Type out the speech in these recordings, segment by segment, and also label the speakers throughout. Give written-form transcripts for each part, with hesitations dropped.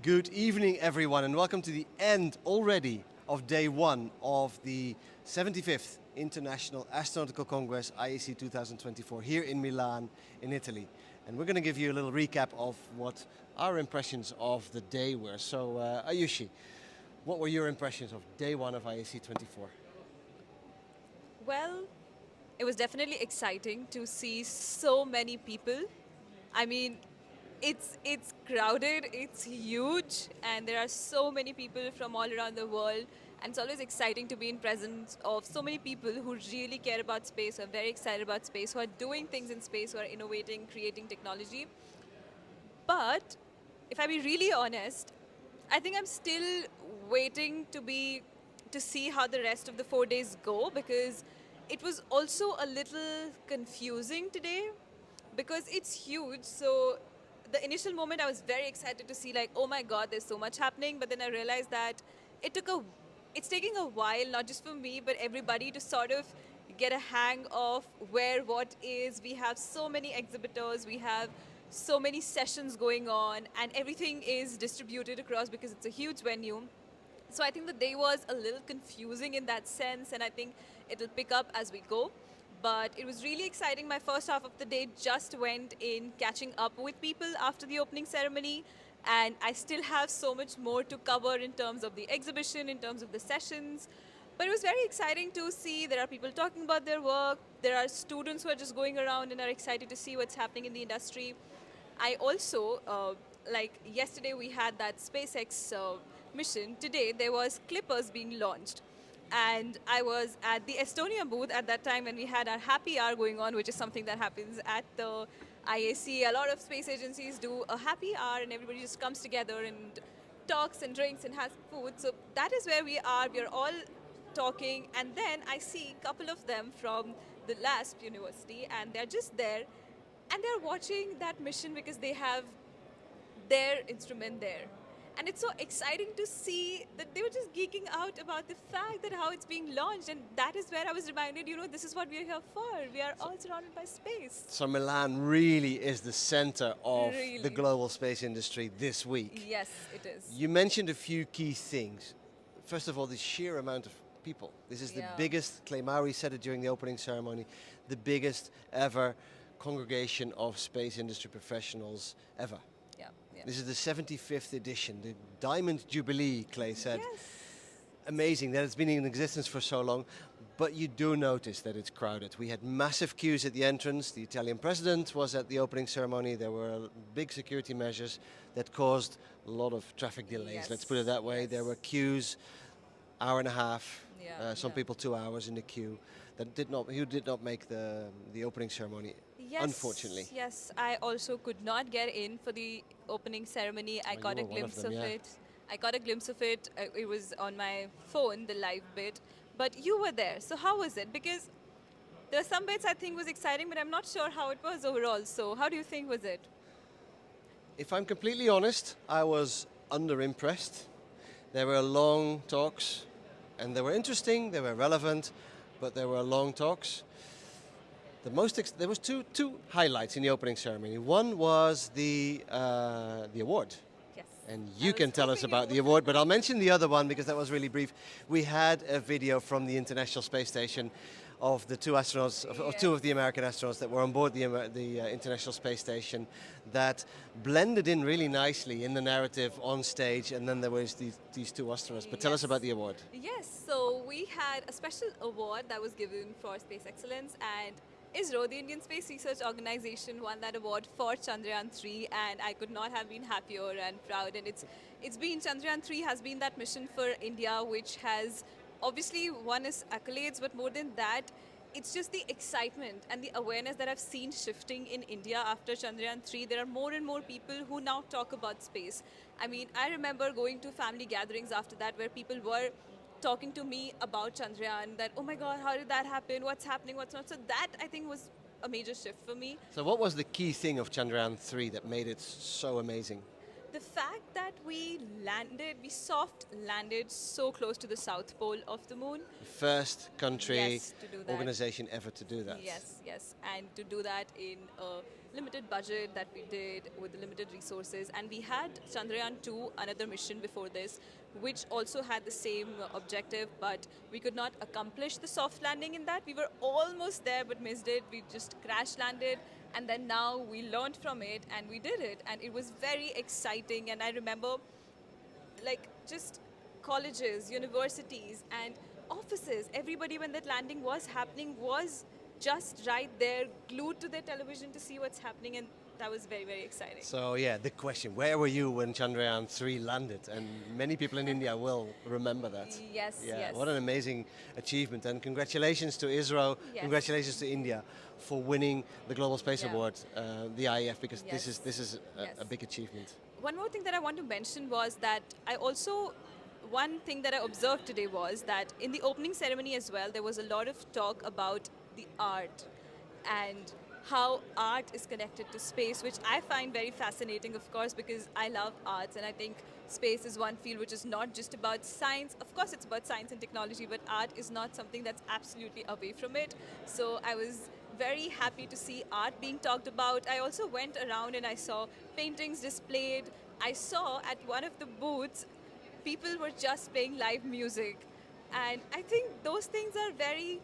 Speaker 1: Good evening, everyone, and welcome to the end already of day one of the 75th International Astronautical Congress, IAC 2024, here in Milan, in Italy. And we're going to give you a little recap of what our impressions of the day were. So, Ayushee, what were your impressions of day one of IAC 24?
Speaker 2: Well, it was definitely exciting to see so many people. I mean, it's crowded, it's huge, and there are so many people from all around the world. And it's always exciting to be in presence of so many people who really care about space, who are very excited about space, who are doing things in space, who are innovating, creating technology. But if I be really honest, I think I'm still waiting to see how the rest of the 4 days go, because it was also a little confusing today because it's huge. So the initial moment I was very excited to see, like, oh my god, there's so much happening, but then I realized that it took a it's taking a while, not just for me but everybody, to sort of get a hang of where what is. We have so many exhibitors, we have so many sessions going on, and everything is distributed across because it's a huge venue. So I think the day was a little confusing in that sense, and I think it'll pick up as we go. But it was really exciting. My first half of the day just went in catching up with people after the opening ceremony, and I still have so much more to cover in terms of the exhibition, in terms of the sessions. But it was very exciting to see there are people talking about their work, there are students who are just going around and are excited to see what's happening in the industry. I also, like yesterday we had that SpaceX mission. Today there was Clippers being launched. And I was at the Estonia booth at that time when we had our happy hour going on, which is something that happens at the IAC. A lot of space agencies do a happy hour and everybody just comes together and talks and drinks and has food. So that is where we are. We are all talking, and then I see a couple of them from the LASP University, and they're just there and they're watching that mission because they have their instrument there. And it's so exciting to see that they were just geeking out about the fact that how it's being launched. And that is where I was reminded, this is what we're here for. We are all surrounded by space.
Speaker 1: So Milan really is the center of the
Speaker 2: Really.
Speaker 1: global space industry this week.
Speaker 2: Yes, it is.
Speaker 1: You mentioned a few key things. First of all, the sheer amount of people. This is the
Speaker 2: Yeah.
Speaker 1: biggest, Clay Mowry said it during the opening ceremony, the biggest ever congregation of space industry professionals ever.
Speaker 2: Yeah, yeah.
Speaker 1: This is the 75th edition, the Diamond Jubilee, Clay said.
Speaker 2: Yes.
Speaker 1: Amazing that it's been in existence for so long, but you do notice that it's crowded. We had massive queues at the entrance. The Italian president was at the opening ceremony. There were big security measures that caused a lot of traffic delays.
Speaker 2: Yes.
Speaker 1: Let's put it that way.
Speaker 2: Yes.
Speaker 1: There were queues, hour and a half, some
Speaker 2: Yeah.
Speaker 1: people 2 hours in the queue. Who did not make the opening ceremony,
Speaker 2: Yes,
Speaker 1: unfortunately.
Speaker 2: yes. I also could not get in for the opening ceremony. I
Speaker 1: Oh,
Speaker 2: got
Speaker 1: you
Speaker 2: a
Speaker 1: were one of
Speaker 2: glimpse
Speaker 1: them,
Speaker 2: of
Speaker 1: yeah.
Speaker 2: it. I got a glimpse of it. It was on my phone, the live bit. But you were there. So how was it? Because there are some bits I think was exciting, but I'm not sure how it was overall. So how do you think was it?
Speaker 1: If I'm completely honest, I was under-impressed. There were long talks, and they were interesting, they were relevant, but there were long talks. There was two highlights in the opening ceremony. One was the award.
Speaker 2: Yes.
Speaker 1: And
Speaker 2: I
Speaker 1: you
Speaker 2: was
Speaker 1: can tell us
Speaker 2: hoping you
Speaker 1: about the
Speaker 2: would.
Speaker 1: award, but I'll mention the other one because that was really brief. We had a video from the International Space Station of the two astronauts, of two of the American astronauts that were on board the International Space Station, that blended in really nicely in the narrative on stage, and then there was these two astronauts. But tell us
Speaker 2: Yes.
Speaker 1: about the award.
Speaker 2: Yes, so we had a special award that was given for space excellence, and ISRO, the Indian Space Research Organization, won that award for Chandrayaan 3, and I could not have been happier and proud. And it's been Chandrayaan 3 has been that mission for India, which has obviously won us accolades, but more than that, it's just the excitement and the awareness that I've seen shifting in India after Chandrayaan 3. There are more and more people who now talk about space. I mean, I remember going to family gatherings after that where people were talking to me about Chandrayaan, that, oh my God, how did that happen? What's happening? What's not? So that, I think, was a major shift for me.
Speaker 1: So what was the key thing of Chandrayaan 3 that made it so amazing?
Speaker 2: The fact that we soft landed so close to the South Pole of the moon.
Speaker 1: First country,
Speaker 2: Yes, to do that.
Speaker 1: organization ever to do that.
Speaker 2: Yes, yes. And to do that in a limited budget that we did with the limited resources, and we had Chandrayaan-2, another mission before this, which also had the same objective, but we could not accomplish the soft landing in that. We were almost there but missed it. We just crash landed, and then now we learned from it and we did it, and it was very exciting. And I remember like just colleges, universities, and offices, everybody, when that landing was happening, was just right there, glued to their television to see what's happening, and that was very, very exciting.
Speaker 1: So yeah, the question, where were you when Chandrayaan-3 landed? And many people in India will remember that.
Speaker 2: Yes,
Speaker 1: Yeah,
Speaker 2: yes.
Speaker 1: what an amazing achievement. And congratulations to ISRO,
Speaker 2: Yes.
Speaker 1: congratulations to India for winning the Global Space
Speaker 2: Yeah.
Speaker 1: Award, the IAF, because
Speaker 2: Yes.
Speaker 1: this is
Speaker 2: Yes.
Speaker 1: a big achievement.
Speaker 2: One more thing that I want to mention was that one thing that I observed today was that in the opening ceremony as well, there was a lot of talk about the art and how art is connected to space, which I find very fascinating, of course, because I love arts, and I think space is one field which is not just about science. Of course, it's about science and technology, but art is not something that's absolutely away from it. So I was very happy to see art being talked about. I also went around and I saw paintings displayed. I saw at one of the booths, people were just playing live music. And I think those things are very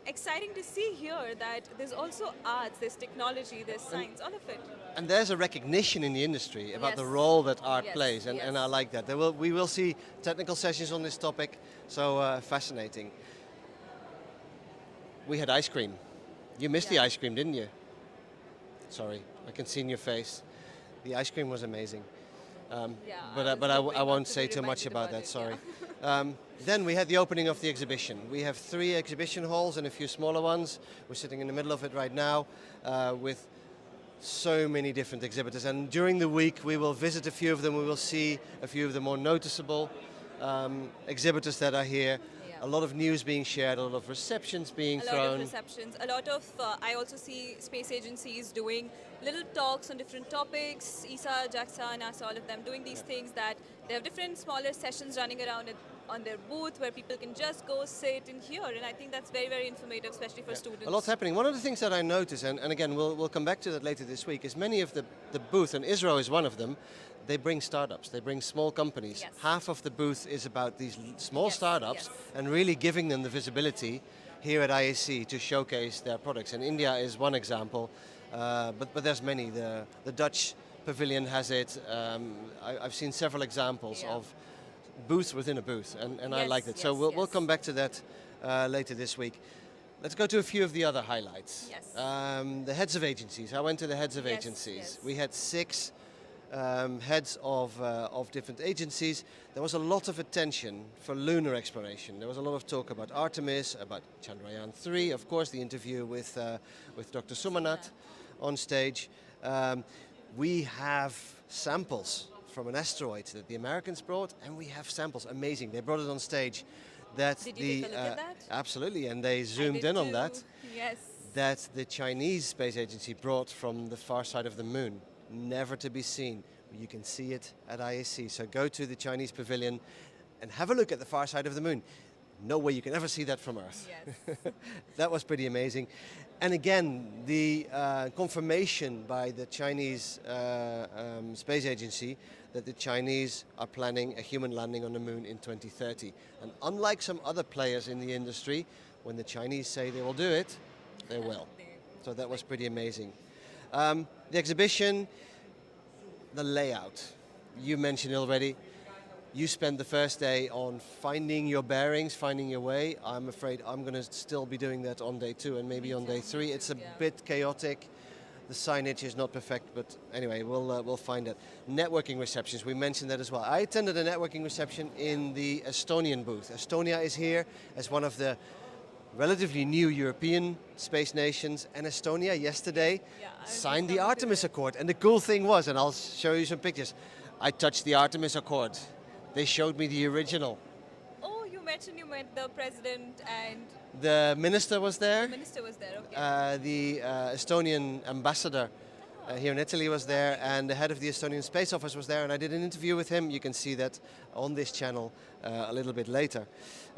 Speaker 2: exciting to see here, that there's also arts, there's technology, there's science, all of it.
Speaker 1: And there's a recognition in the industry about the
Speaker 2: Yes.
Speaker 1: role that art
Speaker 2: Yes,
Speaker 1: plays, and I
Speaker 2: yes.
Speaker 1: like that. We will see technical sessions on this topic, so fascinating. We had ice cream. You missed the
Speaker 2: Yeah.
Speaker 1: ice cream, didn't you? Sorry, I can see in your face. The ice cream was amazing.
Speaker 2: Yeah,
Speaker 1: But
Speaker 2: I was hoping
Speaker 1: I
Speaker 2: not
Speaker 1: won't
Speaker 2: to
Speaker 1: say
Speaker 2: be
Speaker 1: too much
Speaker 2: reminded
Speaker 1: about
Speaker 2: about
Speaker 1: that,
Speaker 2: it,
Speaker 1: sorry.
Speaker 2: yeah.
Speaker 1: Then we had the opening of the exhibition. We have 3 exhibition halls and a few smaller ones. We're sitting in the middle of it right now with so many different exhibitors. And during the week we will visit a few of them. We will see a few of the more noticeable exhibitors that are here.
Speaker 2: Yeah.
Speaker 1: A lot of news being shared, a lot of receptions being
Speaker 2: A lot
Speaker 1: thrown.
Speaker 2: of receptions, a lot of, I also see space agencies doing little talks on different topics, ESA, JAXA, NASA, all of them doing these things, that they have different smaller sessions running around on their booth where people can just go sit and hear, and I think that's very, very informative, especially for students.
Speaker 1: A lot's happening. One of the things that I notice, and again, we'll come back to that later this week, is many of the booth, and ISRO is one of them, they bring startups, they bring small companies.
Speaker 2: Yes.
Speaker 1: Half of the booth is about these small
Speaker 2: Yes,
Speaker 1: startups
Speaker 2: yes.
Speaker 1: and really giving them the visibility here at IAC to showcase their products. And India is one example, but there's many. The Dutch pavilion has it. I've seen several examples
Speaker 2: Yeah.
Speaker 1: of booths within a booth, and I
Speaker 2: Yes,
Speaker 1: like that. So
Speaker 2: yes,
Speaker 1: we'll
Speaker 2: yes.
Speaker 1: come back to that later this week. Let's go to a few of the other highlights.
Speaker 2: Yes.
Speaker 1: The heads of agencies. I went to the heads of
Speaker 2: Yes,
Speaker 1: agencies.
Speaker 2: yes.
Speaker 1: We had 6 heads of different agencies. There was a lot of attention for lunar exploration. There was a lot of talk about Artemis, about Chandrayaan-3, of course, the interview with Dr. Sumanat on stage. We have samples from an asteroid that the Americans brought, and we have samples. Amazing. They brought it on stage. That
Speaker 2: Did you take a look at that?
Speaker 1: Absolutely, and they
Speaker 2: I
Speaker 1: zoomed
Speaker 2: did
Speaker 1: in on
Speaker 2: too.
Speaker 1: that.
Speaker 2: Yes.
Speaker 1: That the Chinese space agency brought from the far side of the moon, never to be seen. You can see it at IAC. So go to the Chinese pavilion and have a look at the far side of the moon. No way you can ever see that from Earth.
Speaker 2: Yes.
Speaker 1: That was pretty amazing. And again, the confirmation by the Chinese space agency that the Chinese are planning a human landing on the moon in 2030. And unlike some other players in the industry, when the Chinese say they will do it, they will. So that was pretty amazing. The exhibition, the layout, you mentioned already. You spent the first day on finding your bearings, finding your way. I'm afraid I'm going to still be doing that on day 2 and maybe on day 3. It's a bit chaotic. The signage is not perfect, but anyway, we'll find it. Networking receptions, we mentioned that as well. I attended a networking reception in the Estonian booth. Estonia is here as one of the relatively new European space nations, and Estonia yesterday
Speaker 2: Yeah, I was
Speaker 1: signed the
Speaker 2: coming to
Speaker 1: Artemis
Speaker 2: that.
Speaker 1: Accord. And the cool thing was, and I'll show you some pictures, I touched the Artemis Accord. They showed me the original.
Speaker 2: Oh, you mentioned you met the president and
Speaker 1: The minister was there.
Speaker 2: the minister was there. Okay.
Speaker 1: The Estonian ambassador here in Italy was there, and the head of the Estonian Space Office was there, and I did an interview with him. You can see that on this channel a little bit later.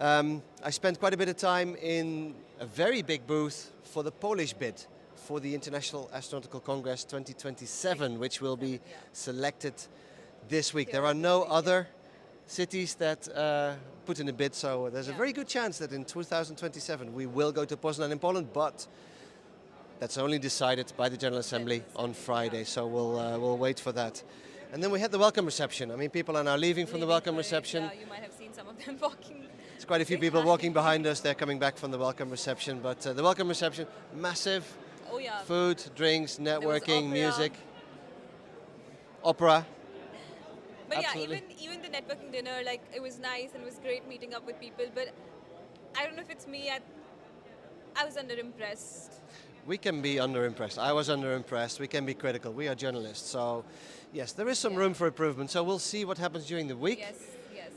Speaker 1: I spent quite a bit of time in a very big booth for the Polish bid for the International Astronautical Congress 2027, which will be selected this week. There are no other cities that put in a bid, so there's a very good chance that in 2027 we will go to Poznan in Poland, but that's only decided by the General Assembly on Friday, so we'll wait for that. And then we had the welcome reception. I mean, people are now leaving from the welcome reception.
Speaker 2: Yeah, you might have seen some of them walking.
Speaker 1: There's quite a few people walking behind us. They're coming back from the welcome reception, but the welcome reception, massive.
Speaker 2: Oh yeah.
Speaker 1: Food, drinks, networking,
Speaker 2: opera.
Speaker 1: music, opera.
Speaker 2: But
Speaker 1: Absolutely.
Speaker 2: yeah, even the networking dinner, like it was nice and it was great meeting up with people. But I don't know if it's me. I was underimpressed.
Speaker 1: We can be underimpressed. I was underimpressed. We can be critical. We are journalists, so yes, there is some room for improvement. So we'll see what happens during the week.
Speaker 2: Yes, yes.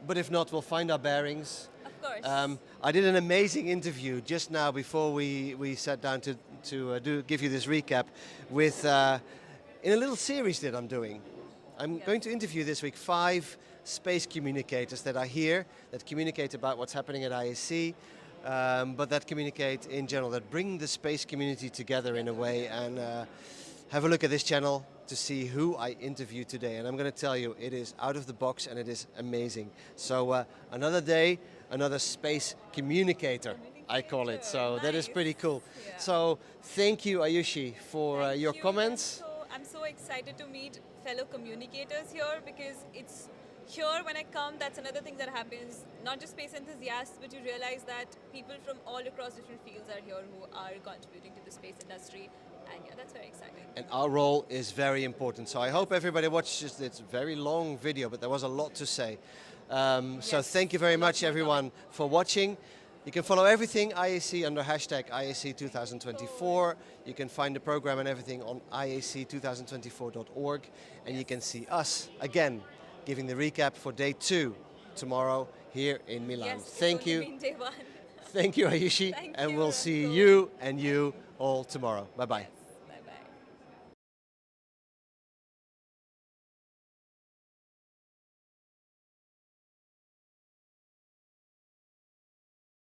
Speaker 1: But if not, we'll find our bearings.
Speaker 2: Of course.
Speaker 1: I did an amazing interview just now before we sat down to give you this recap with in a little series that I'm doing. I'm going to interview this week 5 space communicators that are here, that communicate about what's happening at IAC, but that communicate in general, that bring the space community together in a way, and have a look at this channel to see who I interview today. And I'm going to tell you, it is out of the box and it is amazing. So another day, another space communicator, I call it. So that is pretty cool.
Speaker 2: Yeah.
Speaker 1: So thank you, Ayushee, for
Speaker 2: Thank
Speaker 1: your
Speaker 2: you.
Speaker 1: comments.
Speaker 2: I'm so excited to meet fellow communicators here, because it's here when I come, that's another thing that happens. Not just space enthusiasts, but you realize that people from all across different fields are here who are contributing to the space industry. And yeah, that's very exciting.
Speaker 1: And our role is very important. So I hope everybody watches this very long video, but there was a lot to say. So thank you very much, everyone, for watching. You can follow everything IAC under hashtag IAC2024. You can find the program and everything on IAC2024.org. And you can see us again giving the recap for day 2 tomorrow here in Milan.
Speaker 2: Yes,
Speaker 1: Thank you.
Speaker 2: Day 1.
Speaker 1: Thank you, Ayushee.
Speaker 2: Thank
Speaker 1: and
Speaker 2: you,
Speaker 1: we'll see
Speaker 2: Remco.
Speaker 1: you and you all tomorrow. Bye-bye.